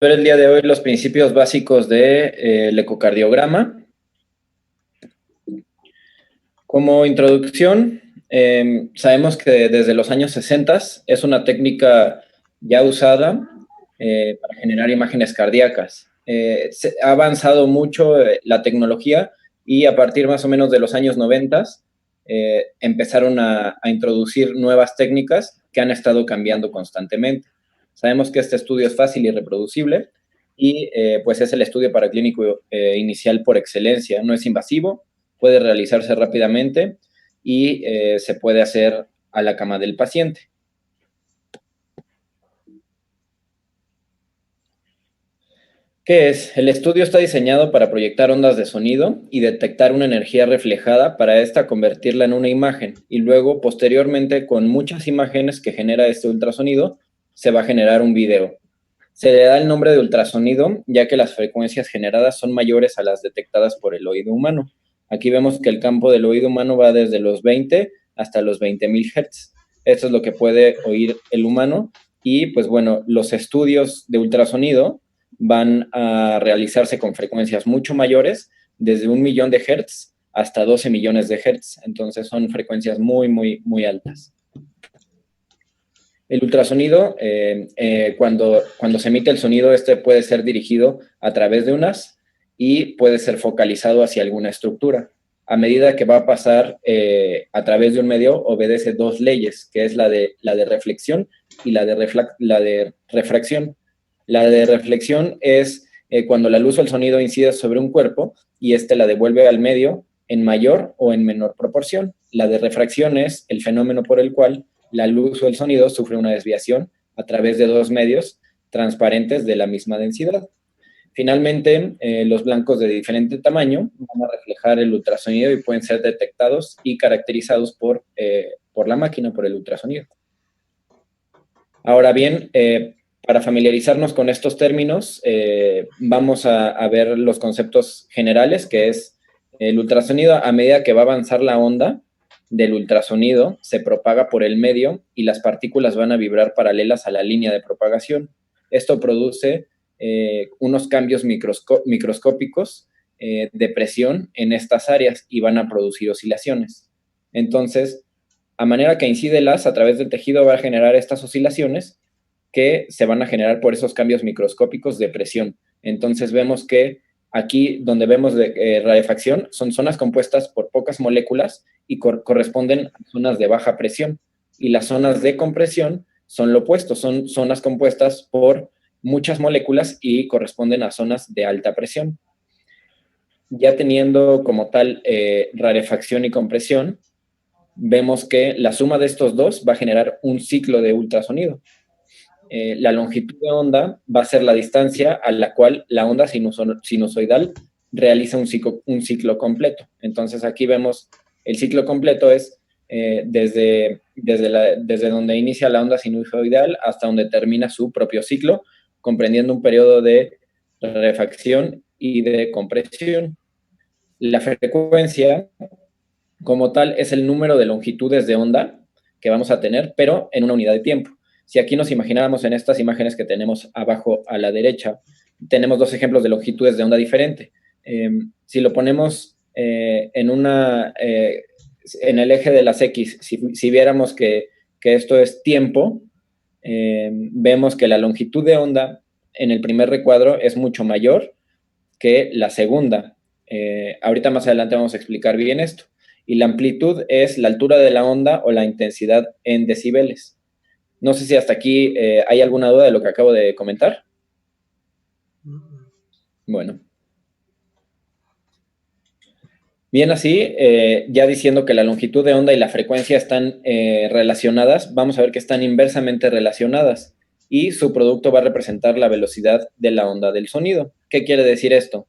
ver el día de hoy los principios básicos del ecocardiograma. Como introducción, sabemos que desde los años 60 es una técnica ya usada para generar imágenes cardíacas. Ha avanzado mucho la tecnología y a partir más o menos de los años 90 empezaron a introducir nuevas técnicas que han estado cambiando constantemente. Sabemos que este estudio es fácil y reproducible y pues es el estudio paraclínico inicial por excelencia. No es invasivo, puede realizarse rápidamente y se puede hacer a la cama del paciente. ¿Qué es? El estudio está diseñado para proyectar ondas de sonido y detectar una energía reflejada para esta convertirla en una imagen y luego posteriormente con muchas imágenes que genera este ultrasonido se va a generar un video. Se le da el nombre de ultrasonido ya que las frecuencias generadas son mayores a las detectadas por el oído humano. Aquí vemos que el campo del oído humano va desde los 20 hasta los 20.000 Hz. Esto es lo que puede oír el humano y pues bueno, los estudios de ultrasonido van a realizarse con frecuencias mucho mayores, desde 1 millón de Hz hasta 12 millones de Hz. Entonces son frecuencias muy, muy, muy altas. El ultrasonido, cuando se emite el sonido, este puede ser dirigido a través de un haz y puede ser focalizado hacia alguna estructura. A medida que va a pasar a través de un medio, obedece dos leyes, que es la de reflexión y la de refracción. La de reflexión es cuando la luz o el sonido incide sobre un cuerpo y este la devuelve al medio en mayor o en menor proporción. La de refracción es el fenómeno por el cual la luz o el sonido sufre una desviación a través de dos medios transparentes de la misma densidad. Finalmente, los blancos de diferente tamaño van a reflejar el ultrasonido y pueden ser detectados y caracterizados por la máquina, por el ultrasonido. Ahora bien, para familiarizarnos con estos términos, vamos a ver los conceptos generales, que es el ultrasonido. A medida que va a avanzar la onda del ultrasonido, se propaga por el medio y las partículas van a vibrar paralelas a la línea de propagación. Esto produce unos cambios microscópicos de presión en estas áreas y van a producir oscilaciones. Entonces, a manera que incide el haz a través del tejido va a generar estas oscilaciones que se van a generar por esos cambios microscópicos de presión. Entonces vemos que aquí donde vemos de rarefacción son zonas compuestas por pocas moléculas y corresponden a zonas de baja presión. Y las zonas de compresión son lo opuesto, son zonas compuestas por muchas moléculas y corresponden a zonas de alta presión. Ya teniendo como tal rarefacción y compresión, vemos que la suma de estos dos va a generar un ciclo de ultrasonido. La longitud de onda va a ser la distancia a la cual la onda sinusoidal realiza un ciclo completo. Entonces aquí vemos el ciclo completo es desde donde inicia la onda sinusoidal hasta donde termina su propio ciclo, comprendiendo un periodo de refacción y de compresión. La frecuencia como tal es el número de longitudes de onda que vamos a tener, pero en una unidad de tiempo. Si aquí nos imagináramos en estas imágenes que tenemos abajo a la derecha, tenemos dos ejemplos de longitudes de onda diferente. Si lo ponemos en el eje de las X, si viéramos que esto es tiempo, vemos que la longitud de onda en el primer recuadro es mucho mayor que la segunda. Ahorita más adelante vamos a explicar bien esto. Y la amplitud es la altura de la onda o la intensidad en decibeles. No sé si hasta aquí hay alguna duda de lo que acabo de comentar. Bueno. Bien así, ya diciendo que la longitud de onda y la frecuencia están relacionadas, vamos a ver que están inversamente relacionadas y su producto va a representar la velocidad de la onda del sonido. ¿Qué quiere decir esto?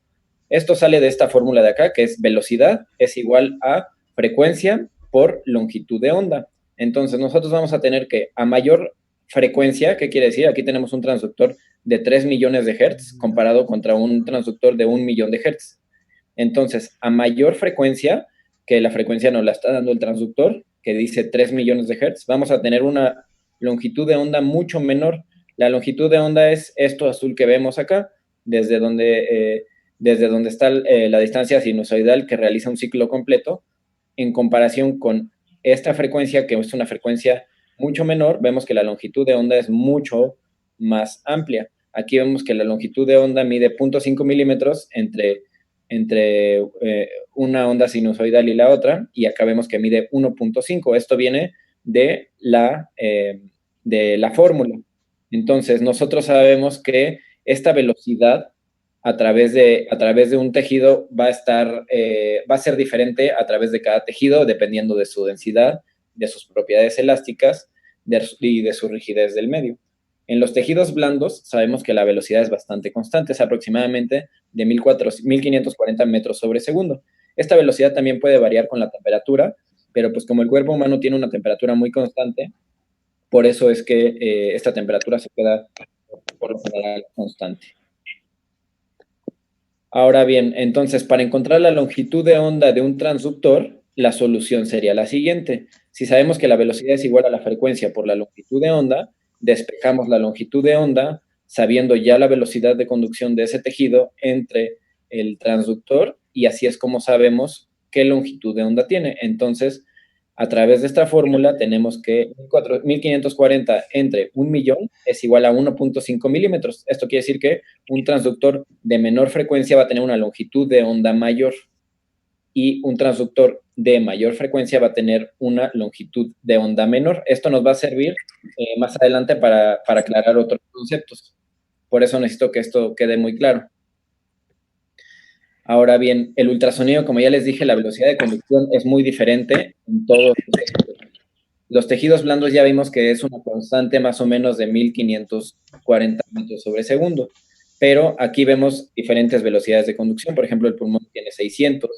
Esto sale de esta fórmula de acá, que es velocidad es igual a frecuencia por longitud de onda. Entonces nosotros vamos a tener que a mayor frecuencia, ¿qué quiere decir? Aquí tenemos un transductor de 3 millones de Hz comparado contra un transductor de 1 millón de Hz. Entonces, a mayor frecuencia, que la frecuencia nos la está dando el transductor, que dice 3 millones de Hz, vamos a tener una longitud de onda mucho menor. La longitud de onda es esto azul que vemos acá, desde donde está la distancia sinusoidal que realiza un ciclo completo, en comparación con esta frecuencia, que es una frecuencia mucho menor, vemos que la longitud de onda es mucho más amplia. Aquí vemos que la longitud de onda mide 0.5 milímetros entre una onda sinusoidal y la otra, y acá vemos que mide 1.5. Esto viene de la fórmula. Entonces, nosotros sabemos que esta velocidad a través de un tejido va a ser diferente a través de cada tejido, dependiendo de su densidad, de sus propiedades elásticas y de su rigidez del medio. En los tejidos blandos sabemos que la velocidad es bastante constante, es aproximadamente de 1540 metros sobre segundo. Esta velocidad también puede variar con la temperatura, pero pues como el cuerpo humano tiene una temperatura muy constante, por eso es que esta temperatura se queda por lo general constante. Ahora bien, entonces, para encontrar la longitud de onda de un transductor, la solución sería la siguiente. Si sabemos que la velocidad es igual a la frecuencia por la longitud de onda, despejamos la longitud de onda, sabiendo ya la velocidad de conducción de ese tejido entre el transductor, y así es como sabemos qué longitud de onda tiene. Entonces, a través de esta fórmula tenemos que 1540 entre 1.000.000 es igual a 1.5 milímetros. Esto quiere decir que un transductor de menor frecuencia va a tener una longitud de onda mayor, y un transductor de mayor frecuencia va a tener una longitud de onda menor. Esto nos va a servir más adelante para aclarar otros conceptos. Por eso necesito que esto quede muy claro. Ahora bien, el ultrasonido, como ya les dije, la velocidad de conducción es muy diferente en todos los tejidos blandos. Ya vimos que es una constante más o menos de 1540 metros sobre segundo, pero aquí vemos diferentes velocidades de conducción. Por ejemplo, el pulmón tiene 600,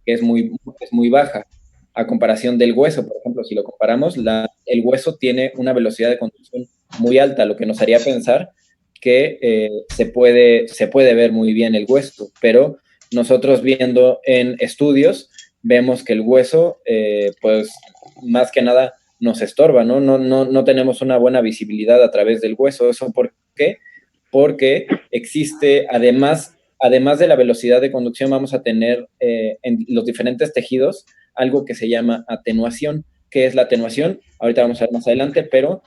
que es muy baja, a comparación del hueso. Por ejemplo, si lo comparamos, el hueso tiene una velocidad de conducción muy alta, lo que nos haría pensar que se puede ver muy bien el hueso, pero nosotros viendo en estudios vemos que el hueso, pues más que nada nos estorba, ¿no? No tenemos una buena visibilidad a través del hueso. ¿Eso por qué? Porque existe, además de la velocidad de conducción, vamos a tener en los diferentes tejidos algo que se llama atenuación. ¿Qué es la atenuación? Ahorita vamos a ver más adelante, pero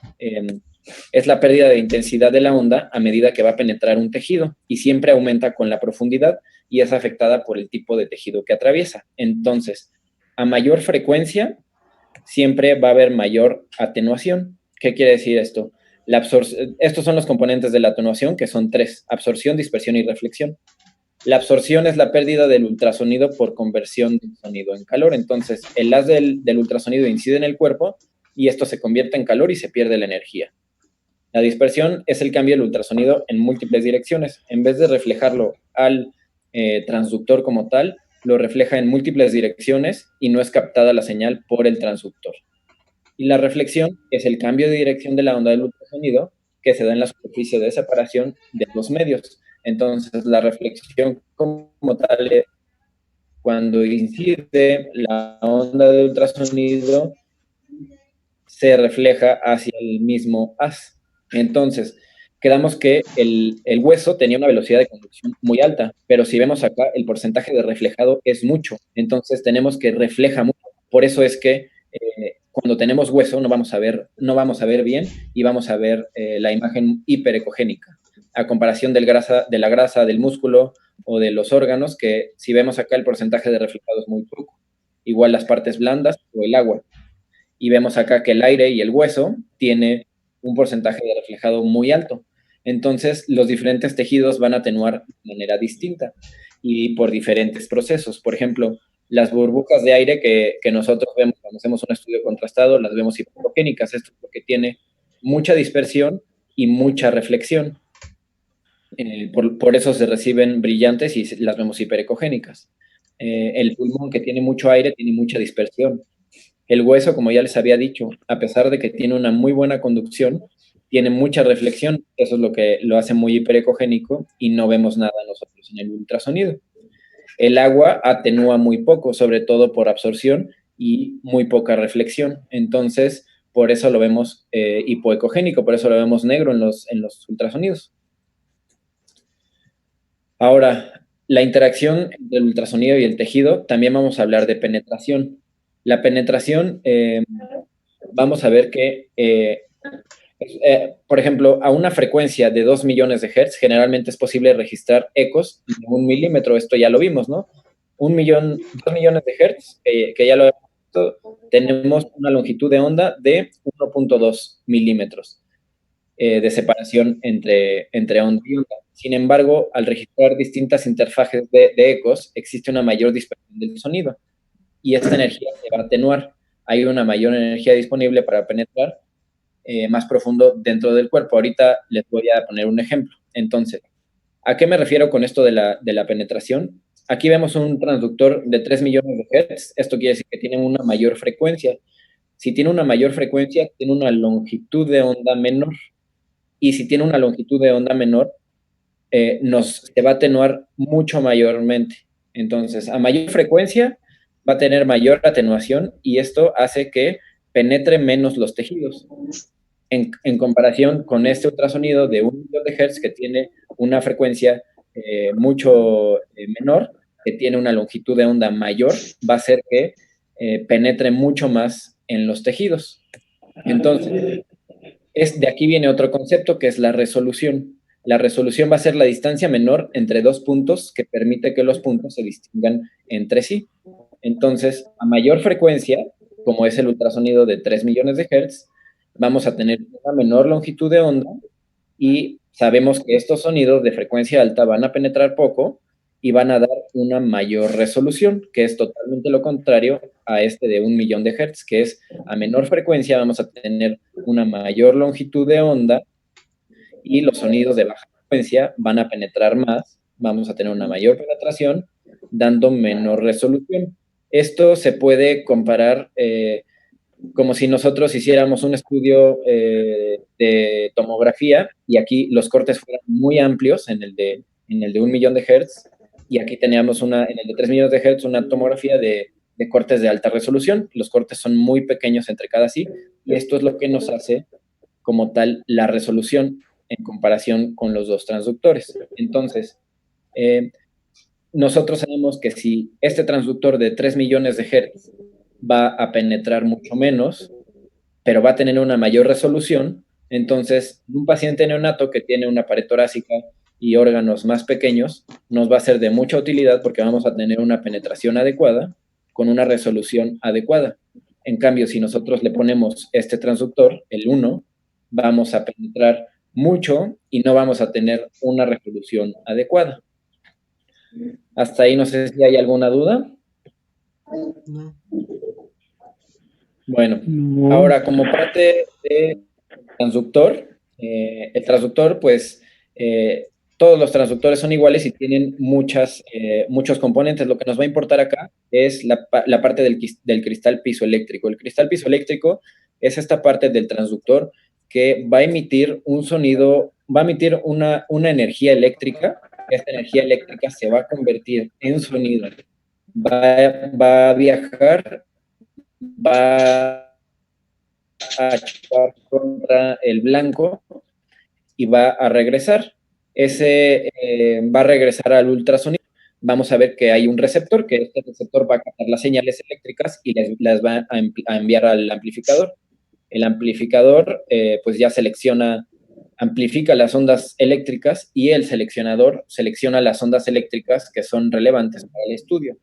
es la pérdida de intensidad de la onda a medida que va a penetrar un tejido, y siempre aumenta con la profundidad y es afectada por el tipo de tejido que atraviesa. Entonces, a mayor frecuencia, siempre va a haber mayor atenuación. ¿Qué quiere decir esto? Estos son los componentes de la atenuación, que son 3: absorción, dispersión y reflexión. La absorción es la pérdida del ultrasonido por conversión del sonido en calor. Entonces, el haz del ultrasonido incide en el cuerpo y esto se convierte en calor y se pierde la energía. La dispersión es el cambio del ultrasonido en múltiples direcciones. En vez de reflejarlo al transductor como tal, lo refleja en múltiples direcciones y no es captada la señal por el transductor. Y la reflexión es el cambio de dirección de la onda del ultrasonido que se da en la superficie de separación de los medios. Entonces, la reflexión como tal es cuando incide la onda de ultrasonido, se refleja hacia el mismo haz. Entonces, quedamos que el hueso tenía una velocidad de conducción muy alta, pero si vemos acá, el porcentaje de reflejado es mucho. Entonces, tenemos que refleja mucho. Por eso es que cuando tenemos hueso no vamos a ver bien, y vamos a ver la imagen hiperecogénica, a comparación de la grasa, del músculo o de los órganos, que si vemos acá, el porcentaje de reflejado es muy poco. Igual las partes blandas o el agua. Y vemos acá que el aire y el hueso tiene un porcentaje de reflejado muy alto. Entonces, los diferentes tejidos van a atenuar de manera distinta y por diferentes procesos. Por ejemplo, las burbujas de aire que nosotros vemos cuando hacemos un estudio contrastado, las vemos hiperogénicas. Esto es porque tiene mucha dispersión y mucha reflexión. Por eso se reciben brillantes y las vemos hiperecogénicas. El pulmón, que tiene mucho aire, tiene mucha dispersión. El hueso, como ya les había dicho, a pesar de que tiene una muy buena conducción, tiene mucha reflexión. Eso es lo que lo hace muy hiperecogénico y no vemos nada nosotros en el ultrasonido. El agua atenúa muy poco, sobre todo por absorción y muy poca reflexión. Entonces, por eso lo vemos hipoecogénico, por eso lo vemos negro en los ultrasonidos. Ahora, la interacción entre el ultrasonido y el tejido, también vamos a hablar de penetración. La penetración, vamos a ver que, por ejemplo, a una frecuencia de 2 millones de hertz, generalmente es posible registrar ecos de 1 milímetro, esto ya lo vimos, ¿no? 2 millones de hertz, que ya lo hemos visto, tenemos una longitud de onda de 1.2 milímetros de separación entre onda y onda. Sin embargo, al registrar distintas interfaces de ecos, existe una mayor dispersión del sonido y esta energía se va a atenuar. Hay una mayor energía disponible para penetrar más profundo dentro del cuerpo. Ahorita les voy a poner un ejemplo. Entonces, ¿a qué me refiero con esto de la penetración? Aquí vemos un transductor de 3 millones de hertz. Esto quiere decir que tiene una mayor frecuencia. Si tiene una mayor frecuencia, tiene una longitud de onda menor. Y si tiene una longitud de onda menor, se va a atenuar mucho mayormente. Entonces, a mayor frecuencia va a tener mayor atenuación y esto hace que penetre menos los tejidos. En comparación con este ultrasonido de 1 millón de hertz que tiene una frecuencia mucho menor, que tiene una longitud de onda mayor, va a hacer que penetre mucho más en los tejidos. Entonces, de aquí viene otro concepto que es la resolución. La resolución va a ser la distancia menor entre dos puntos que permite que los puntos se distingan entre sí. Entonces, a mayor frecuencia, como es el ultrasonido de 3 millones de hertz, vamos a tener una menor longitud de onda y sabemos que estos sonidos de frecuencia alta van a penetrar poco y van a dar una mayor resolución, que es totalmente lo contrario a este de 1 millón de hertz, que es a menor frecuencia vamos a tener una mayor longitud de onda y los sonidos de baja frecuencia van a penetrar más, vamos a tener una mayor penetración, dando menor resolución. Esto se puede comparar como si nosotros hiciéramos un estudio de tomografía y aquí los cortes fueran muy amplios en el de 1 millón de hertz y aquí teníamos en el de 3 millones de hertz una tomografía de cortes de alta resolución. Los cortes son muy pequeños entre cada sí y esto es lo que nos hace como tal la resolución en comparación con los dos transductores. Entonces, nosotros sabemos que si este transductor de 3 millones de hertz va a penetrar mucho menos, pero va a tener una mayor resolución, entonces un paciente neonato que tiene una pared torácica y órganos más pequeños nos va a ser de mucha utilidad porque vamos a tener una penetración adecuada con una resolución adecuada. En cambio, si nosotros le ponemos este transductor, el 1, vamos a penetrar mucho y no vamos a tener una resolución adecuada. Hasta ahí no sé si hay alguna duda. No. Bueno, ahora como parte del transductor, el transductor, pues todos los transductores son iguales y tienen muchos componentes. Lo que nos va a importar acá es la parte del cristal piezoeléctrico. El cristal piezoeléctrico es esta parte del transductor que va a emitir un sonido, va a emitir una energía eléctrica. Esta energía eléctrica se va a convertir en sonido. Va a viajar, va a chocar contra el blanco y va a regresar. Va a regresar al ultrasonido. Vamos a ver que hay un receptor, que este receptor va a captar las señales eléctricas y las va a enviar al amplificador. El amplificador pues ya amplifica las ondas eléctricas y el seleccionador selecciona las ondas eléctricas que son relevantes para el estudio.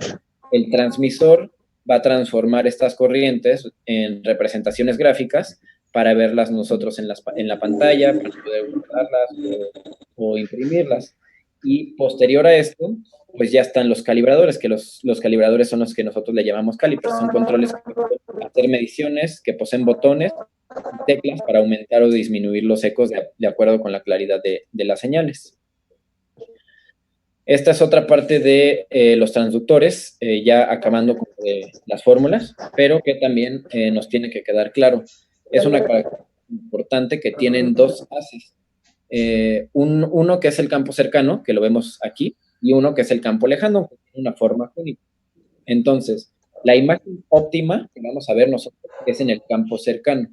El transmisor va a transformar estas corrientes en representaciones gráficas para verlas nosotros en la pantalla, para poder guardarlas o imprimirlas. Y posterior a esto, pues ya están los calibradores, que los calibradores son los que nosotros le llamamos calipers, son controles que pueden hacer mediciones, que poseen botones y teclas para aumentar o disminuir los ecos de acuerdo con la claridad de las señales. Esta es otra parte de los transductores, ya acabando con las fórmulas, pero que también nos tiene que quedar claro. Es una característica importante que tienen dos haces. Uno que es el campo cercano, que lo vemos aquí, y uno que es el campo lejano, que tiene una forma única. Entonces, la imagen óptima que vamos a ver nosotros es en el campo cercano.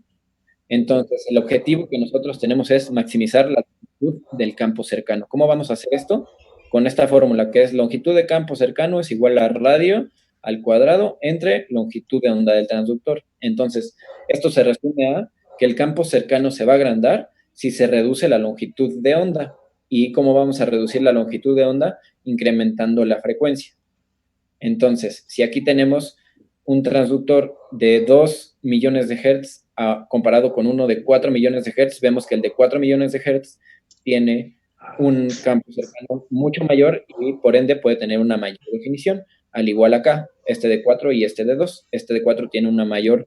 Entonces, el objetivo que nosotros tenemos es maximizar la longitud del campo cercano. ¿Cómo vamos a hacer esto? Con esta fórmula, que es longitud de campo cercano es igual a radio al cuadrado entre longitud de onda del transductor. Entonces, esto se resume a que el campo cercano se va a agrandar si se reduce la longitud de onda. ¿Y cómo vamos a reducir la longitud de onda? Incrementando la frecuencia. Entonces, si aquí tenemos un transductor de 2 millones de hertz comparado con uno de 4 millones de hertz, vemos que el de 4 millones de hertz tiene un campo cercano mucho mayor y por ende puede tener una mayor definición, al igual acá, este de 4 y este de 2. Este de 4 tiene una mayor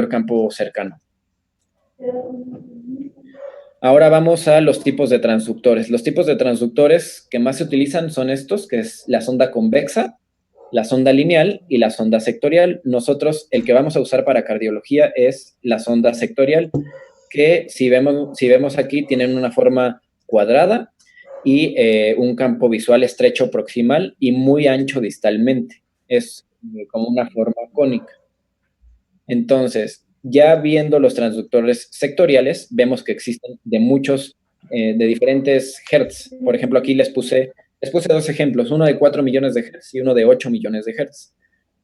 campo cercano. Ahora vamos a los tipos de transductores. Los tipos de transductores que más se utilizan son estos, que es la sonda convexa, la sonda lineal y la sonda sectorial. Nosotros, el que vamos a usar para cardiología es la sonda sectorial, que si vemos aquí, tienen una forma cuadrada y un campo visual estrecho proximal y muy ancho distalmente. Es como una forma cónica. Entonces, ya viendo los transductores sectoriales, vemos que existen de diferentes hertz. Por ejemplo, aquí les puse dos ejemplos, uno de 4 millones de hertz y uno de 8 millones de hertz.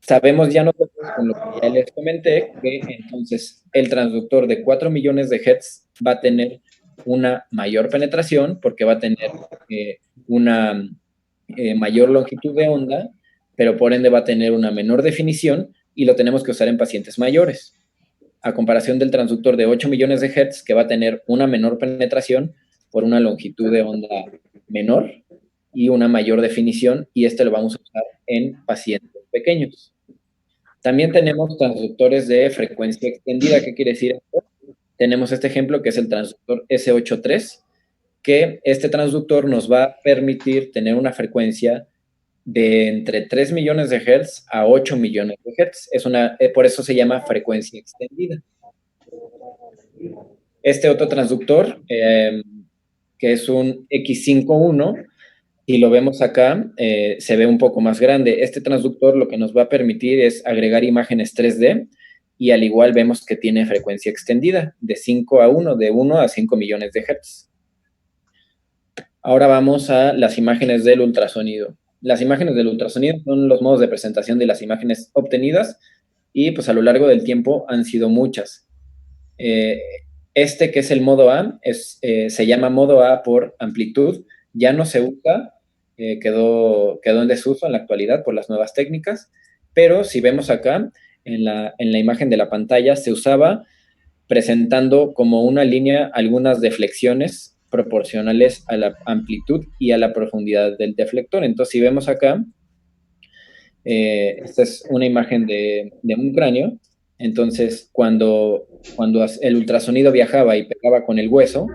Sabemos ya nosotros, con lo que ya les comenté, que entonces el transductor de 4 millones de hertz va a tener una mayor penetración porque va a tener una mayor longitud de onda, pero por ende va a tener una menor definición y lo tenemos que usar en pacientes mayores, a comparación del transductor de 8 millones de hertz, que va a tener una menor penetración por una longitud de onda menor y una mayor definición, y este lo vamos a usar en pacientes pequeños. También tenemos transductores de frecuencia extendida. ¿Qué quiere decir esto? Tenemos este ejemplo que es el transductor S83, que este transductor nos va a permitir tener una frecuencia de entre 3 millones de hertz a 8 millones de hertz. Por eso se llama frecuencia extendida. Este otro transductor, que es un X51, y lo vemos acá, se ve un poco más grande. Este transductor lo que nos va a permitir es agregar imágenes 3D, y al igual vemos que tiene frecuencia extendida, de 5 a 1, de 1 a 5 millones de hertz. Ahora vamos a las imágenes del ultrasonido. Las imágenes del ultrasonido son los modos de presentación de las imágenes obtenidas y pues a lo largo del tiempo han sido muchas. Este que es el modo A, se llama modo A por amplitud, ya no se usa, quedó en desuso en la actualidad por las nuevas técnicas, pero si vemos acá en la imagen de la pantalla se usaba presentando como una línea algunas deflexiones proporcionales a la amplitud y a la profundidad del deflector. Entonces, si vemos acá, esta es una imagen de un cráneo. Entonces, cuando el ultrasonido viajaba y pegaba con el hueso,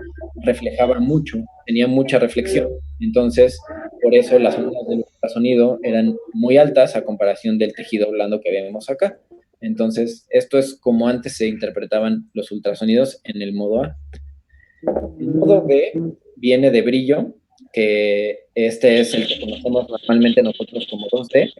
reflejaba mucho, tenía mucha reflexión. Entonces, por eso las ondas del ultrasonido eran muy altas a comparación del tejido blando que vemos acá. Entonces, esto es como antes se interpretaban los ultrasonidos en el modo A. El modo B viene de brillo, que este es el que conocemos normalmente nosotros como 2D.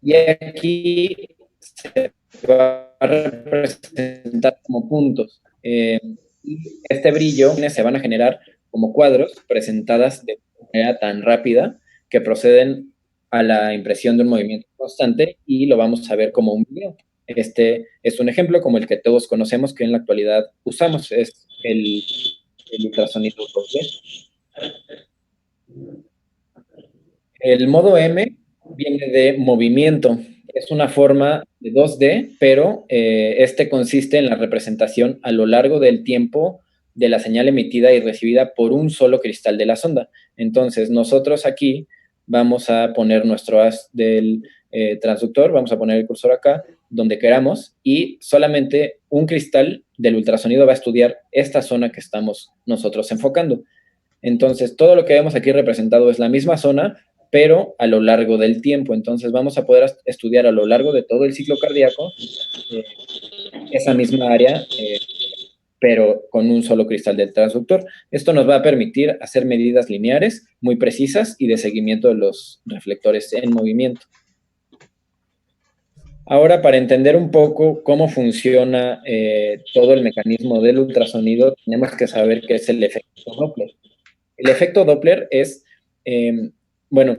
Y aquí se va a representar como puntos. Este brillo se van a generar como cuadros presentadas de manera tan rápida que proceden a la impresión de un movimiento constante y lo vamos a ver como un video. Este es un ejemplo como el que todos conocemos que en la actualidad usamos, es el ultrasonido 2D. El modo M viene de movimiento. Es una forma de 2D, pero este consiste en la representación a lo largo del tiempo de la señal emitida y recibida por un solo cristal de la sonda. Entonces, nosotros aquí vamos a poner nuestro haz del transductor, vamos a poner el cursor acá, donde queramos, y solamente un cristal del ultrasonido va a estudiar esta zona que estamos nosotros enfocando. Entonces, todo lo que vemos aquí representado es la misma zona, pero a lo largo del tiempo. Entonces, vamos a poder estudiar a lo largo de todo el ciclo cardíaco esa misma área, pero con un solo cristal del transductor. Esto nos va a permitir hacer medidas lineares muy precisas y de seguimiento de los reflectores en movimiento. Ahora, para entender un poco cómo funciona todo el mecanismo del ultrasonido, tenemos que saber qué es el efecto Doppler. El efecto Doppler es, bueno,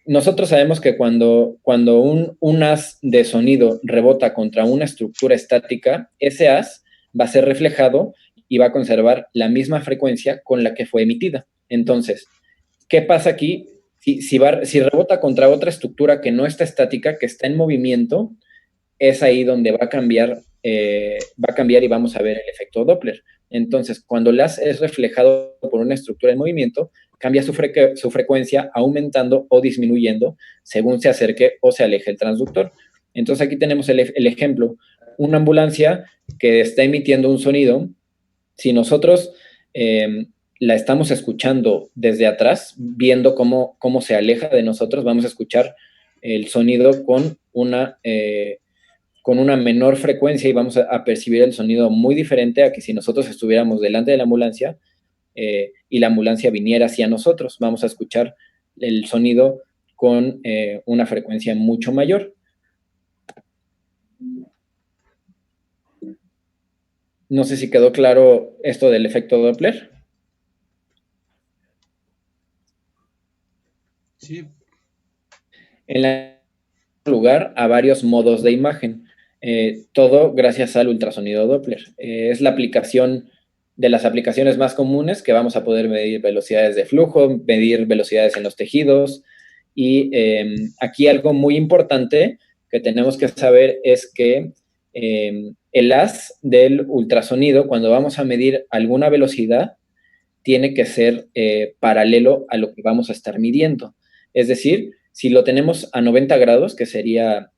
nosotros sabemos que cuando un haz de sonido rebota contra una estructura estática, ese haz va a ser reflejado y va a conservar la misma frecuencia con la que fue emitida. Entonces, ¿qué pasa aquí? Si rebota contra otra estructura que no está estática, que está en movimiento, es ahí donde va a cambiar y vamos a ver el efecto Doppler. Entonces, cuando el haz es reflejado por una estructura en movimiento, cambia su frecuencia aumentando o disminuyendo según se acerque o se aleje el transductor. Entonces, aquí tenemos el ejemplo. Una ambulancia que está emitiendo un sonido, si nosotros la estamos escuchando desde atrás, viendo cómo se aleja de nosotros, vamos a escuchar el sonido con una menor frecuencia y vamos a percibir el sonido muy diferente a que si nosotros estuviéramos delante de la ambulancia y la ambulancia viniera hacia nosotros. Vamos a escuchar el sonido con una frecuencia mucho mayor. No sé si quedó claro esto del efecto Doppler. Sí. En lugar a varios modos de imagen. Todo gracias al ultrasonido Doppler. Es la aplicación de las aplicaciones más comunes que vamos a poder medir velocidades de flujo, medir velocidades en los tejidos. Y aquí algo muy importante que tenemos que saber es que el haz del ultrasonido, cuando vamos a medir alguna velocidad, tiene que ser paralelo a lo que vamos a estar midiendo. Es decir, si lo tenemos a 90 grados, que sería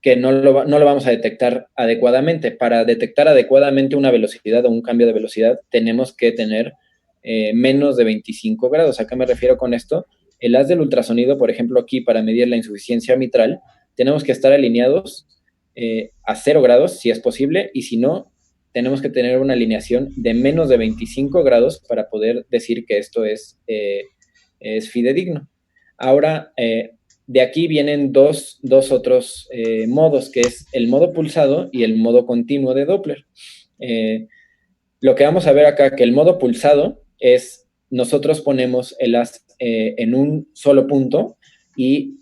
que no lo vamos a detectar adecuadamente. Para detectar adecuadamente una velocidad o un cambio de velocidad, tenemos que tener menos de 25 grados. ¿A qué me refiero con esto? El haz del ultrasonido, por ejemplo, aquí para medir la insuficiencia mitral, tenemos que estar alineados a 0 grados, si es posible, y si no, tenemos que tener una alineación de menos de 25 grados para poder decir que esto es fidedigno. Ahora, de aquí vienen dos otros modos, que es el modo pulsado y el modo continuo de Doppler. Lo que vamos a ver acá, que el modo pulsado es, nosotros ponemos el haz en un solo punto y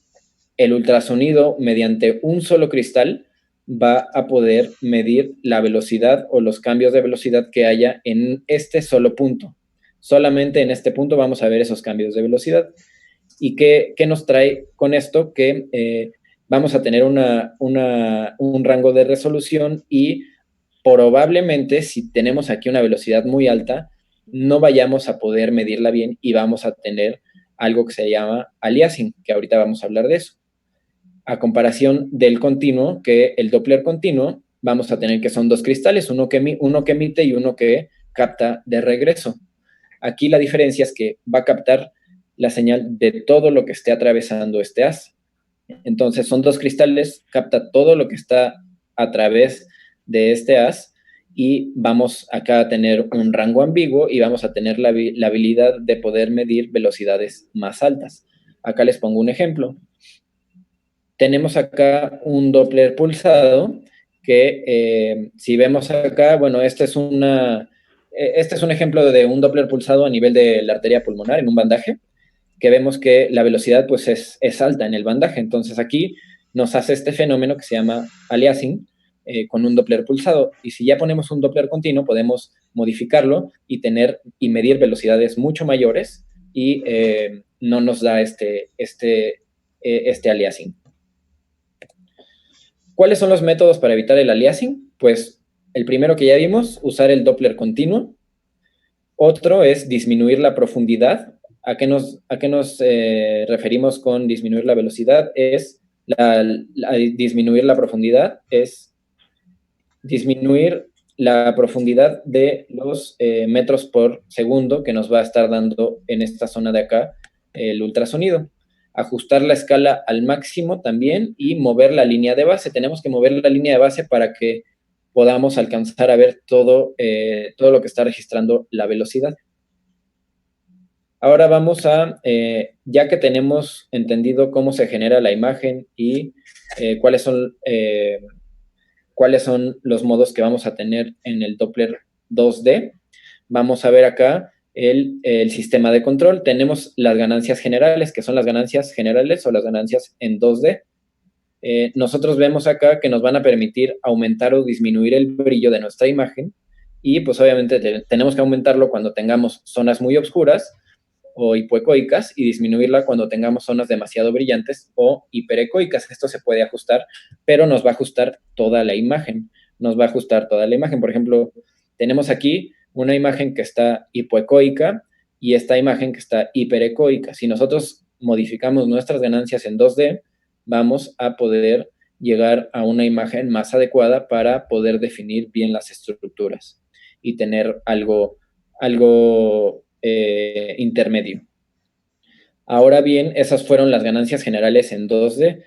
el ultrasonido mediante un solo cristal va a poder medir la velocidad o los cambios de velocidad que haya en este solo punto. Solamente en este punto vamos a ver esos cambios de velocidad. ¿Y qué nos trae con esto? Que vamos a tener un rango de resolución y probablemente si tenemos aquí una velocidad muy alta, no vayamos a poder medirla bien y vamos a tener algo que se llama aliasing, que ahorita vamos a hablar de eso. A comparación del continuo, que el Doppler continuo, vamos a tener que son dos cristales, uno que emite y uno que capta de regreso. Aquí la diferencia es que va a captar la señal de todo lo que esté atravesando este haz. Entonces son dos cristales, capta todo lo que está a través de este haz y vamos acá a tener un rango ambiguo y vamos a tener la habilidad de poder medir velocidades más altas. Acá les pongo un ejemplo. Tenemos acá un Doppler pulsado que si vemos acá, bueno, este es un ejemplo de un Doppler pulsado a nivel de la arteria pulmonar en un bandaje, que vemos que la velocidad pues es alta en el bandaje. Entonces aquí nos hace este fenómeno que se llama aliasing con un Doppler pulsado. Y si ya ponemos un Doppler continuo, podemos modificarlo y medir velocidades mucho mayores y no nos da este aliasing. ¿Cuáles son los métodos para evitar el aliasing? Pues el primero que ya vimos, usar el Doppler continuo. Otro es disminuir la profundidad. ¿A qué nos referimos con disminuir la velocidad? Disminuir la profundidad es disminuir la profundidad de los metros por segundo que nos va a estar dando en esta zona de acá el ultrasonido. Ajustar la escala al máximo también y mover la línea de base. Tenemos que mover la línea de base para que podamos alcanzar a ver todo lo que está registrando la velocidad. Ahora vamos a, ya que tenemos entendido cómo se genera la imagen y cuáles son los modos que vamos a tener en el Doppler 2D, vamos a ver acá el sistema de control. Tenemos las ganancias generales, que son las ganancias generales o las ganancias en 2D. Nosotros vemos acá que nos van a permitir aumentar o disminuir el brillo de nuestra imagen y pues obviamente tenemos que aumentarlo cuando tengamos zonas muy oscuras o hipoecoicas y disminuirla cuando tengamos zonas demasiado brillantes o hiperecoicas. Esto se puede ajustar, pero nos va a ajustar toda la imagen. Nos va a ajustar toda la imagen. Por ejemplo, tenemos aquí una imagen que está hipoecoica y esta imagen que está hiperecoica. Si nosotros modificamos nuestras ganancias en 2D, vamos a poder llegar a una imagen más adecuada para poder definir bien las estructuras y tener algo intermedio. Ahora bien, esas fueron las ganancias generales en 2D.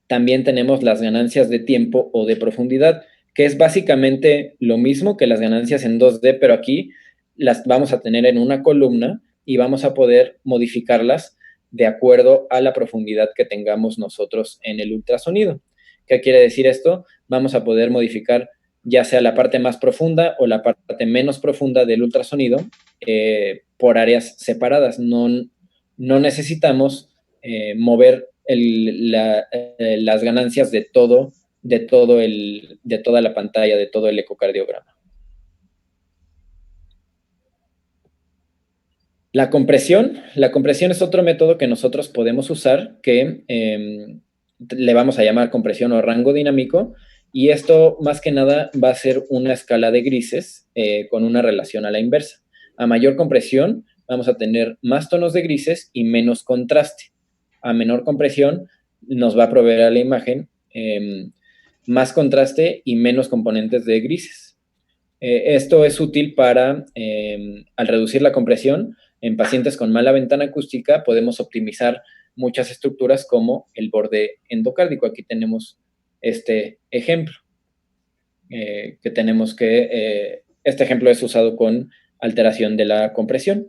También tenemos las ganancias de tiempo o de profundidad, que es básicamente lo mismo que las ganancias en 2D, pero aquí las vamos a tener en una columna y vamos a poder modificarlas de acuerdo a la profundidad que tengamos nosotros en el ultrasonido. ¿Qué quiere decir esto? Vamos a poder modificar ya sea la parte más profunda o la parte menos profunda del ultrasonido por áreas separadas. No necesitamos mover las ganancias de toda la pantalla, de todo el ecocardiograma. La compresión es otro método que nosotros podemos usar que le vamos a llamar compresión o rango dinámico, y esto más que nada va a ser una escala de grises con una relación a la inversa. A mayor compresión vamos a tener más tonos de grises y menos contraste. A menor compresión nos va a proveer a la imagen más contraste y menos componentes de grises. Esto es útil para, al reducir la compresión, en pacientes con mala ventana acústica podemos optimizar muchas estructuras como el borde endocárdico. Aquí tenemos este ejemplo, este ejemplo es usado con alteración de la compresión.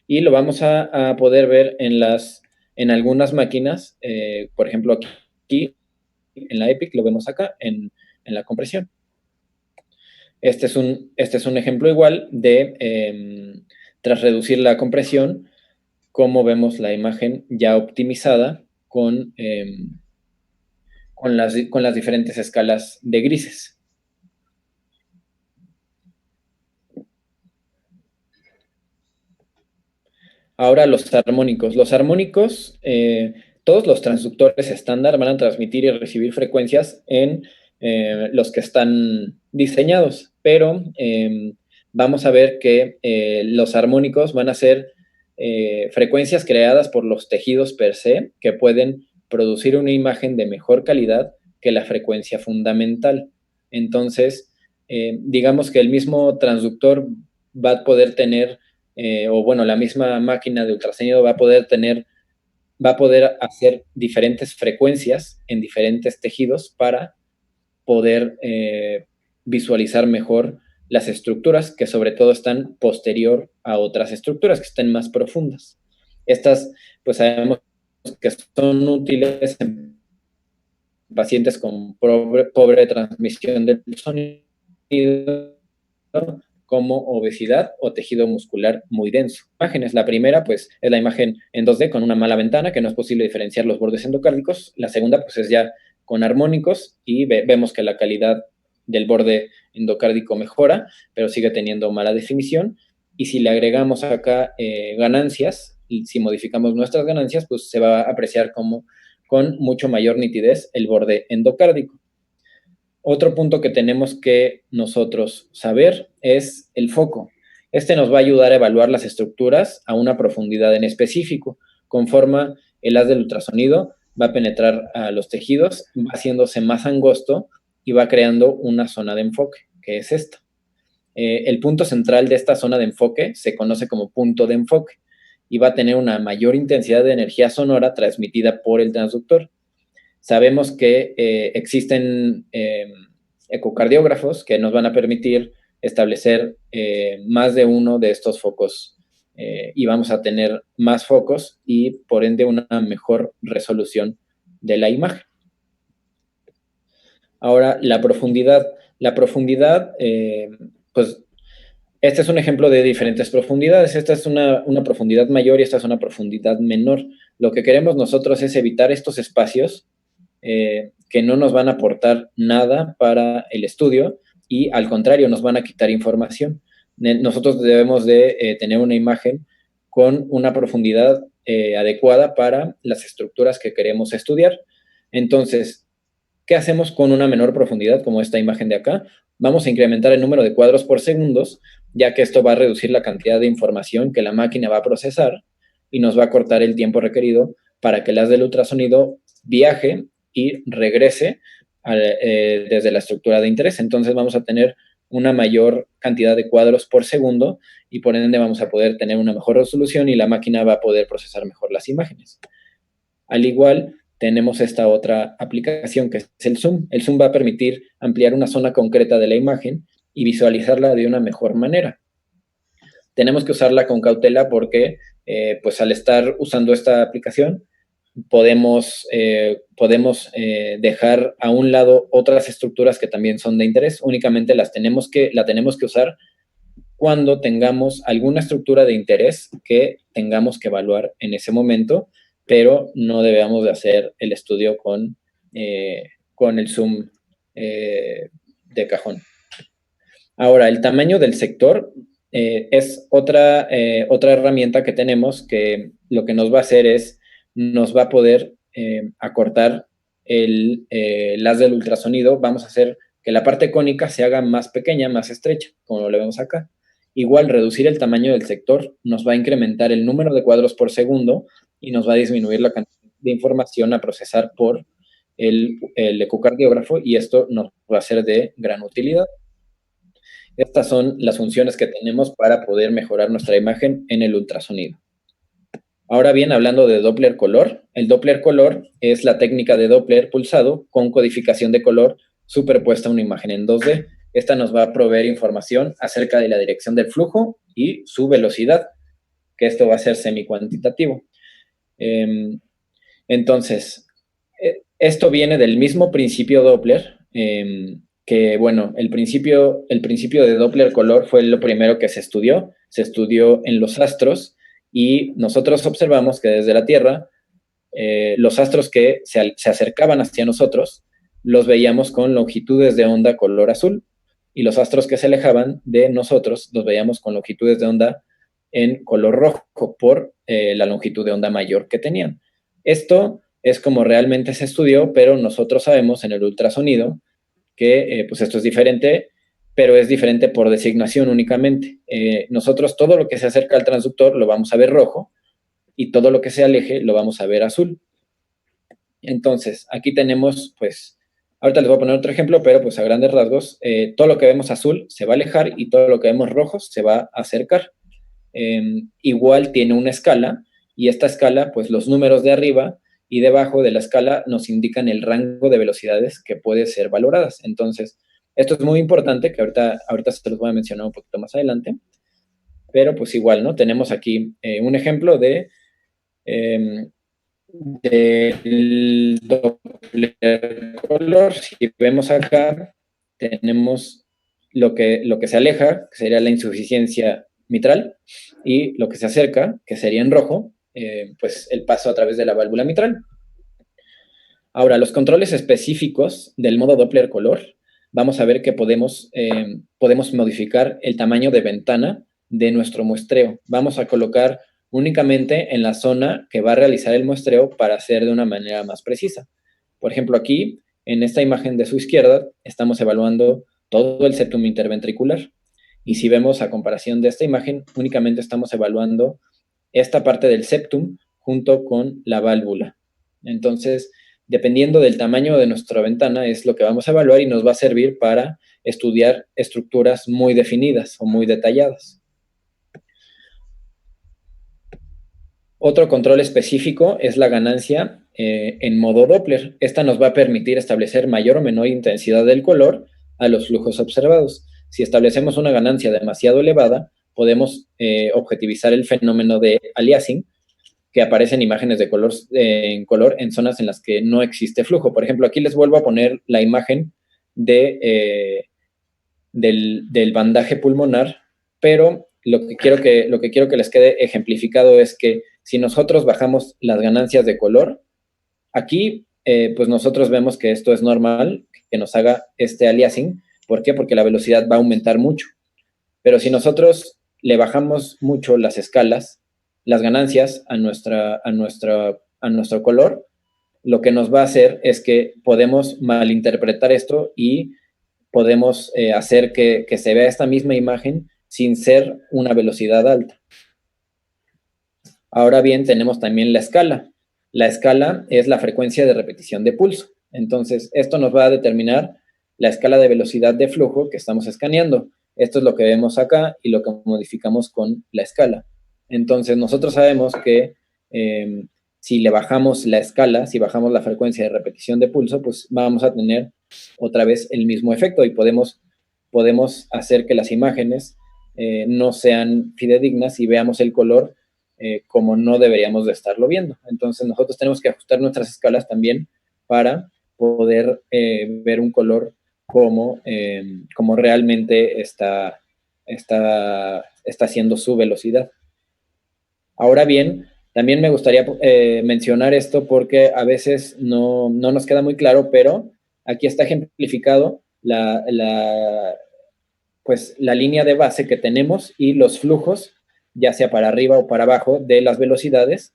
Y lo vamos a poder ver en algunas máquinas, por ejemplo aquí en la EPIC, lo vemos acá en la compresión. Este es un ejemplo igual de, tras reducir la compresión, cómo vemos la imagen ya optimizada con las diferentes escalas de grises. Ahora los armónicos. Los armónicos, todos los transductores estándar van a transmitir y recibir frecuencias en los que están diseñados, pero vamos a ver que los armónicos van a ser frecuencias creadas por los tejidos per se, que pueden producir una imagen de mejor calidad que la frecuencia fundamental. Entonces, digamos que el mismo transductor va a poder tener la misma máquina de ultrasonido va a poder hacer diferentes frecuencias en diferentes tejidos para poder visualizar mejor las estructuras que sobre todo están posterior a otras estructuras que estén más profundas. Estas, pues sabemos que son útiles en pacientes con pobre transmisión del sonido, como obesidad o tejido muscular muy denso. Imágenes. La primera, pues, es la imagen en 2D con una mala ventana, que no es posible diferenciar los bordes endocárdicos. La segunda, pues, es ya con armónicos y vemos que la calidad del borde endocárdico mejora, pero sigue teniendo mala definición. Y si le agregamos acá ganancias, y si modificamos nuestras ganancias, pues se va a apreciar como con mucho mayor nitidez el borde endocárdico. Otro punto que tenemos que nosotros saber es el foco. Este nos va a ayudar a evaluar las estructuras a una profundidad en específico. Conforme el haz del ultrasonido va a penetrar a los tejidos, va haciéndose más angosto y va creando una zona de enfoque, que es esta. El punto central de esta zona de enfoque se conoce como punto de enfoque y va a tener una mayor intensidad de energía sonora transmitida por el transductor. Sabemos que existen ecocardiógrafos que nos van a permitir establecer más de uno de estos focos y vamos a tener más focos y por ende una mejor resolución de la imagen. Ahora, la profundidad. La profundidad, pues, este es un ejemplo de diferentes profundidades. Esta es una profundidad mayor y esta es una profundidad menor. Lo que queremos nosotros es evitar estos espacios que no nos van a aportar nada para el estudio y al contrario nos van a quitar información. Nosotros debemos de tener una imagen con una profundidad adecuada para las estructuras que queremos estudiar. Entonces, ¿qué hacemos con una menor profundidad como esta imagen de acá? Vamos a incrementar el número de cuadros por segundos, ya que esto va a reducir la cantidad de información que la máquina va a procesar y nos va a cortar el tiempo requerido para que el haz del ultrasonido viaje y regrese desde la estructura de interés. Entonces vamos a tener una mayor cantidad de cuadros por segundo y por ende vamos a poder tener una mejor resolución y la máquina va a poder procesar mejor las imágenes. Al igual, tenemos esta otra aplicación que es el zoom. El zoom va a permitir ampliar una zona concreta de la imagen y visualizarla de una mejor manera. Tenemos que usarla con cautela porque, pues al estar usando esta aplicación, podemos dejar a un lado otras estructuras que también son de interés. Únicamente la tenemos que usar cuando tengamos alguna estructura de interés que tengamos que evaluar en ese momento, pero no debemos de hacer el estudio con el zoom de cajón. Ahora, el tamaño del sector es otra herramienta que tenemos que lo que nos va a hacer es, nos va a poder acortar el haz del ultrasonido. Vamos a hacer que la parte cónica se haga más pequeña, más estrecha, como lo vemos acá. Igual, reducir el tamaño del sector nos va a incrementar el número de cuadros por segundo y nos va a disminuir la cantidad de información a procesar por el ecocardiógrafo y esto nos va a ser de gran utilidad. Estas son las funciones que tenemos para poder mejorar nuestra imagen en el ultrasonido. Ahora bien, hablando de Doppler color, el Doppler color es la técnica de Doppler pulsado con codificación de color superpuesta a una imagen en 2D. Esta nos va a proveer información acerca de la dirección del flujo y su velocidad, que esto va a ser semi-cuantitativo. Entonces, esto viene del mismo principio Doppler, que bueno, el principio de Doppler color fue lo primero que se estudió en los astros y nosotros observamos que desde la Tierra los astros que se acercaban hacia nosotros los veíamos con longitudes de onda color azul y los astros que se alejaban de nosotros los veíamos con longitudes de onda en color rojo por la longitud de onda mayor que tenían. Esto es como realmente se estudió, pero nosotros sabemos en el ultrasonido que pues esto es diferente, pero es diferente por designación únicamente. Nosotros todo lo que se acerca al transductor lo vamos a ver rojo y todo lo que se aleje lo vamos a ver azul. Entonces, aquí tenemos, pues, ahorita les voy a poner otro ejemplo, pero pues a grandes rasgos, todo lo que vemos azul se va a alejar y todo lo que vemos rojo se va a acercar. Igual tiene una escala y esta escala, pues los números de arriba y debajo de la escala nos indican el rango de velocidades que puede ser valoradas. Entonces, esto es muy importante, que ahorita se los voy a mencionar un poquito más adelante, pero pues igual, ¿no? Tenemos aquí un ejemplo del Doppler color. Si vemos acá, tenemos lo que se aleja, que sería la insuficiencia mitral, y lo que se acerca, que sería en rojo, pues el paso a través de la válvula mitral. Ahora, los controles específicos del modo Doppler color, vamos a ver que podemos modificar el tamaño de ventana de nuestro muestreo. Vamos a colocar únicamente en la zona que va a realizar el muestreo para hacer de una manera más precisa. Por ejemplo, aquí, en esta imagen de su izquierda, estamos evaluando todo el septum interventricular. Y si vemos a comparación de esta imagen, únicamente estamos evaluando esta parte del septum junto con la válvula. Entonces, dependiendo del tamaño de nuestra ventana, es lo que vamos a evaluar y nos va a servir para estudiar estructuras muy definidas o muy detalladas. Otro control específico es la ganancia en modo Doppler. Esta nos va a permitir establecer mayor o menor intensidad del color a los flujos observados. Si establecemos una ganancia demasiado elevada, podemos objetivizar el fenómeno de aliasing, que aparecen imágenes de color, en color en zonas en las que no existe flujo. Por ejemplo, aquí les vuelvo a poner la imagen del bandaje pulmonar, pero lo que quiero que les quede ejemplificado es que si nosotros bajamos las ganancias de color, aquí pues nosotros vemos que esto es normal, que nos haga este aliasing. ¿Por qué? Porque la velocidad va a aumentar mucho. Pero si nosotros le bajamos mucho las escalas, las ganancias a nuestro color, lo que nos va a hacer es que podemos malinterpretar esto y podemos hacer que se vea esta misma imagen sin ser una velocidad alta. Ahora bien, tenemos también la escala. La escala es la frecuencia de repetición de pulso. Entonces, esto nos va a determinar la escala de velocidad de flujo que estamos escaneando. Esto es lo que vemos acá y lo que modificamos con la escala. Entonces, nosotros sabemos que si le bajamos la escala, si bajamos la frecuencia de repetición de pulso, pues vamos a tener otra vez el mismo efecto y podemos hacer que las imágenes no sean fidedignas y veamos el color como no deberíamos de estarlo viendo. Entonces, nosotros tenemos que ajustar nuestras escalas también para poder ver un color como realmente está haciendo su velocidad. Ahora bien, también me gustaría mencionar esto porque a veces no nos queda muy claro, pero aquí está ejemplificado pues, la línea de base que tenemos y los flujos, ya sea para arriba o para abajo, de las velocidades.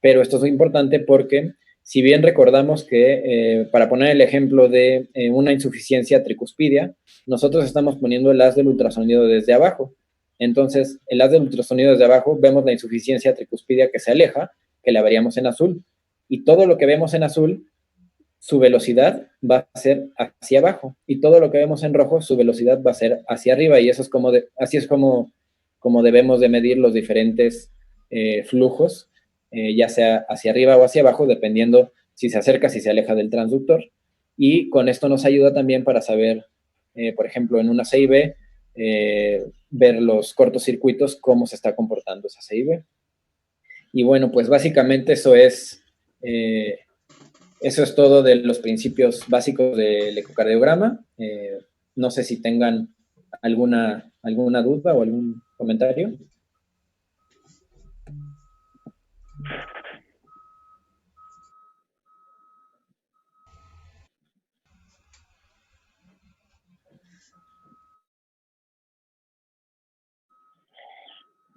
Pero esto es muy importante porque si bien recordamos que, para poner el ejemplo de una insuficiencia tricuspidia, nosotros estamos poniendo el haz del ultrasonido desde abajo. Entonces, el haz del ultrasonido desde abajo, vemos la insuficiencia tricuspidia que se aleja, que la veríamos en azul. Y todo lo que vemos en azul, su velocidad va a ser hacia abajo. Y todo lo que vemos en rojo, su velocidad va a ser hacia arriba. Y eso es así es como debemos de medir los diferentes flujos, ya sea hacia arriba o hacia abajo, dependiendo si se acerca, si se aleja del transductor. Y con esto nos ayuda también para saber, por ejemplo, en una CIB, ver los cortocircuitos, cómo se está comportando esa CIB. Y bueno, pues básicamente eso es todo de los principios básicos del ecocardiograma. No sé si tengan alguna duda o algún comentario.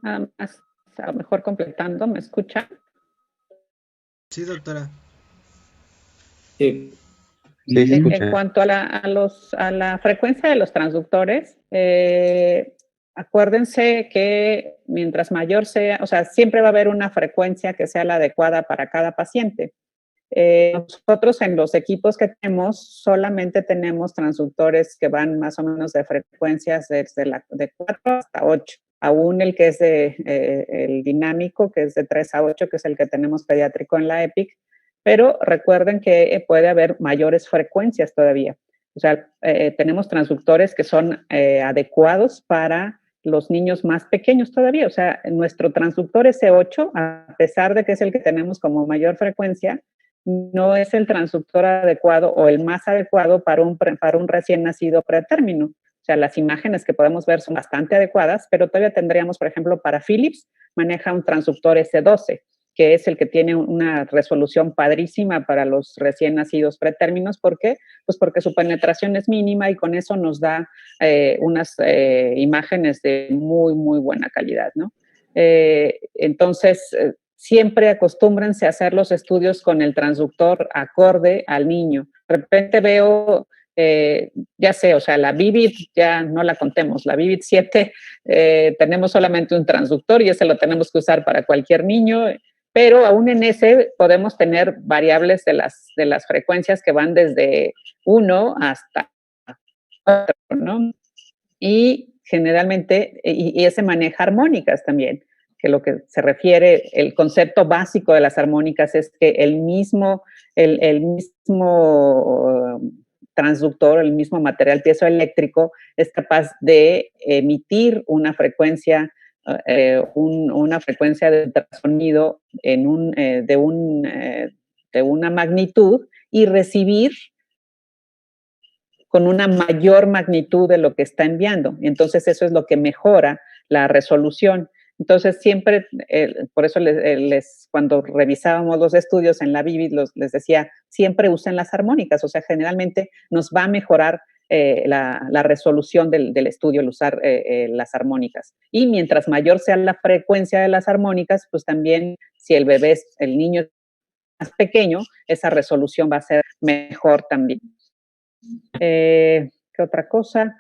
Nada más, a lo mejor completando, ¿me escucha? Sí, doctora. Sí. Sí, se escucha. En cuanto a la frecuencia de los transductores, acuérdense que mientras mayor sea, o sea, siempre va a haber una frecuencia que sea la adecuada para cada paciente. Nosotros en los equipos que tenemos solamente tenemos transductores que van más o menos de frecuencias de 4 hasta 8. Aún el que es el dinámico, que es de 3 a 8, que es el que tenemos pediátrico en la EPIC, pero recuerden que puede haber mayores frecuencias todavía. O sea, tenemos transductores que son adecuados para los niños más pequeños todavía. O sea, nuestro transductor S8, a pesar de que es el que tenemos como mayor frecuencia, no es el transductor adecuado o el más adecuado para un recién nacido pretérmino. O sea, las imágenes que podemos ver son bastante adecuadas, pero todavía tendríamos, por ejemplo, para Philips, maneja un transductor S12, que es el que tiene una resolución padrísima para los recién nacidos pretérminos. ¿Por qué? Pues porque su penetración es mínima y con eso nos da unas imágenes de muy, muy buena calidad, ¿no? Entonces, siempre acostúmbrense a hacer los estudios con el transductor acorde al niño. De repente veo, ya sé, o sea, la Vivid ya no la contemos, la Vivid 7 tenemos solamente un transductor y ese lo tenemos que usar para cualquier niño, pero aún en ese podemos tener variables de las frecuencias que van desde 1 hasta 4, ¿no? Y generalmente, y ese maneja armónicas también, que lo que se refiere, el concepto básico de las armónicas es que el mismo transductor, el mismo material piezoeléctrico, es capaz de emitir una frecuencia de ultrasonido de una magnitud y recibir con una mayor magnitud de lo que está enviando. Entonces, eso es lo que mejora la resolución. Entonces, siempre, por eso cuando revisábamos los estudios en la Vivid, les decía, siempre usen las armónicas. O sea, generalmente nos va a mejorar la resolución del estudio al usar las armónicas. Y mientras mayor sea la frecuencia de las armónicas, pues también si el niño es más pequeño, esa resolución va a ser mejor también. ¿Qué otra cosa?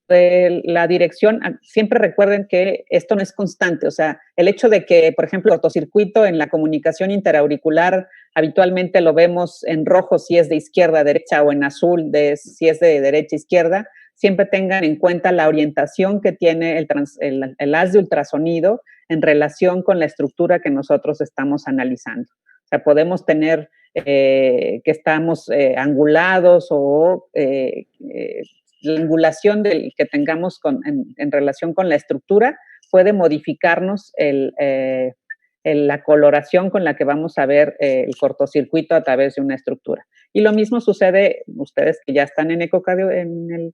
La dirección, siempre recuerden que esto no es constante, o sea, el hecho de que, por ejemplo, el cortocircuito en la comunicación interauricular habitualmente lo vemos en rojo si es de izquierda a derecha o en azul si es de derecha a izquierda, siempre tengan en cuenta la orientación que tiene el haz de ultrasonido en relación con la estructura que nosotros estamos analizando. O sea, podemos tener que estamos angulados o la angulación que tengamos en relación con la estructura puede modificarnos la coloración con la que vamos a ver el cortocircuito a través de una estructura. Y lo mismo sucede, ustedes que ya están en el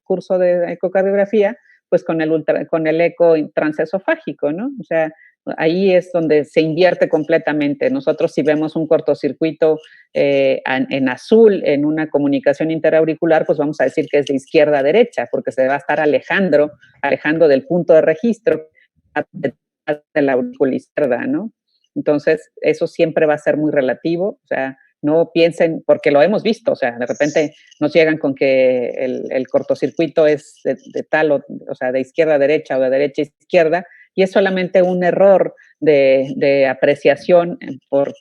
curso de ecocardiografía, pues con el eco transesofágico, ¿no? O sea, ahí es donde se invierte completamente. Nosotros si vemos un cortocircuito en azul en una comunicación interauricular, pues vamos a decir que es de izquierda a derecha, porque se va a estar alejando del punto de registro de la aurícula izquierda, ¿no? Entonces, eso siempre va a ser muy relativo, o sea, no piensen, porque lo hemos visto, o sea, de repente nos llegan con que el cortocircuito es de tal, o sea, de izquierda a derecha o de derecha a izquierda, y es solamente un error de apreciación por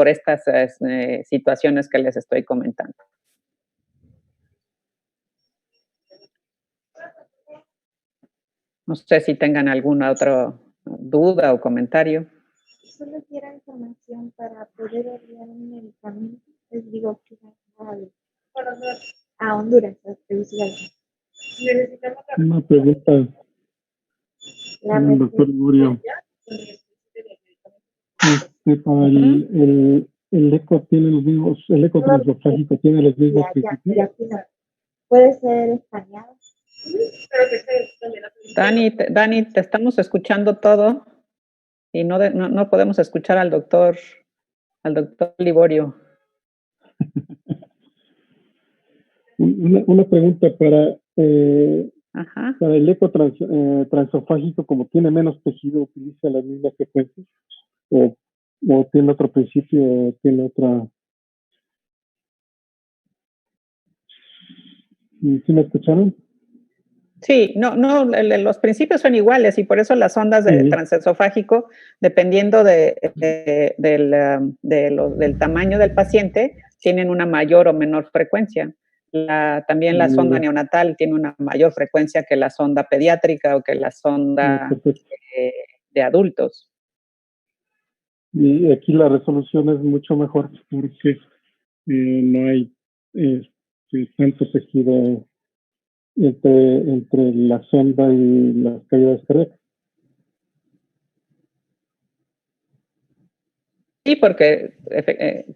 estas situaciones que les estoy comentando. No sé si tengan alguna otra duda o comentario. Solo quiero información para poder enviar un medicamento, les digo que a Honduras, a Tegucigalpa. Una pregunta, doctor Gregorio. Para el eco tiene los mismos, el eco transesofágico tiene los mismos principios. Puede ser escaneado. Dani, te estamos escuchando todo y no podemos escuchar al doctor Liborio. Una pregunta para el eco transesofágico, como tiene menos tejido, ¿utiliza las mismas frecuencias? ¿O tiene otro principio, tiene otra? ¿Sí me escucharon? Sí, los principios son iguales y por eso las ondas de transesofágico, dependiendo del tamaño del paciente, tienen una mayor o menor frecuencia. También la sonda neonatal tiene una mayor frecuencia que la sonda pediátrica o que la sonda de adultos. Y aquí la resolución es mucho mejor porque no hay tanto tejido entre la sonda y las cavidades cardíacas. Sí, porque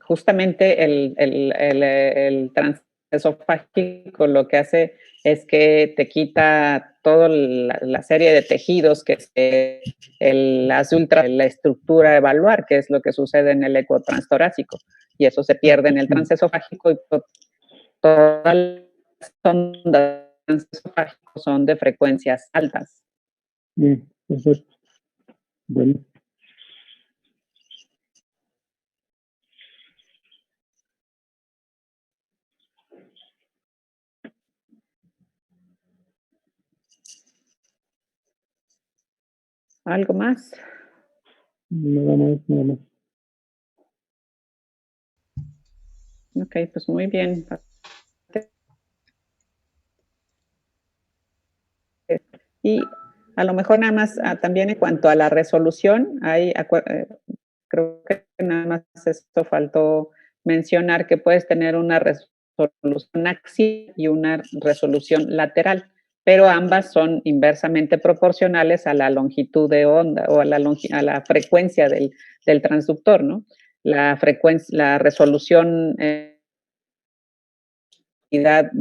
justamente el transesofágico lo que hace es que te quita toda la serie de tejidos que hace la estructura a evaluar, que es lo que sucede en el eco transtorácico, y eso se pierde en el transesofágico y todas las ondas transesofágicas son de frecuencias altas. Perfecto. Bueno. ¿Algo más? Nada más. Ok, pues muy bien. Y a lo mejor nada más también en cuanto a la resolución, creo que nada más esto faltó mencionar que puedes tener una resolución resolución axial y una resolución lateral, pero ambas son inversamente proporcionales a la longitud de onda o a la frecuencia del transductor, ¿no? La resolución de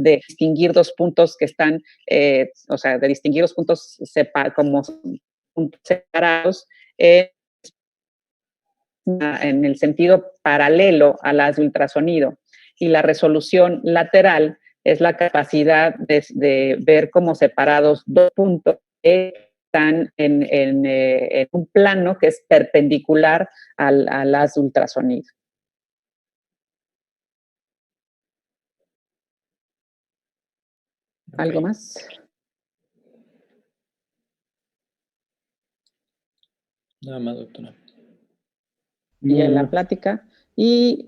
distinguir dos puntos que están, o sea, de distinguir dos puntos como puntos separados, en el sentido paralelo a las de ultrasonido. Y la resolución lateral es la capacidad de ver como separados dos puntos que están en un plano que es perpendicular a las de ultrasonido. Okay. ¿Algo más? Nada más, doctora. Y en la plática. Y